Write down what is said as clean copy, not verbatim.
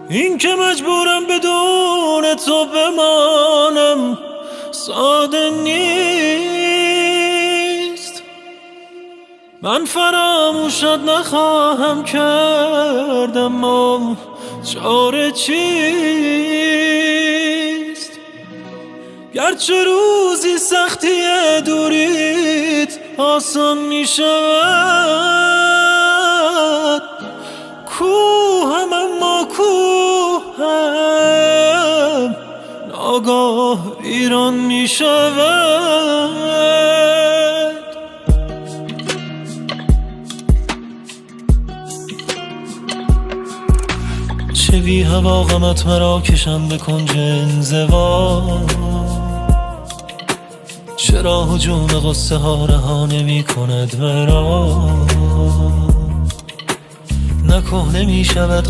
این که مجبورم بدون تو بمانم ساده نیست. من فراموشت نخواهم کرد اما چاره چیست؟ گرچه روزی سختی دوریت آسان می شود، کوهم اما کوهم ناگاه ویران می شود. چه بی هوا غمت مرا کشم به کنج انزوا، چرا هجوم غصه ها رها نمی کند مرا؟ نه کهنه می شود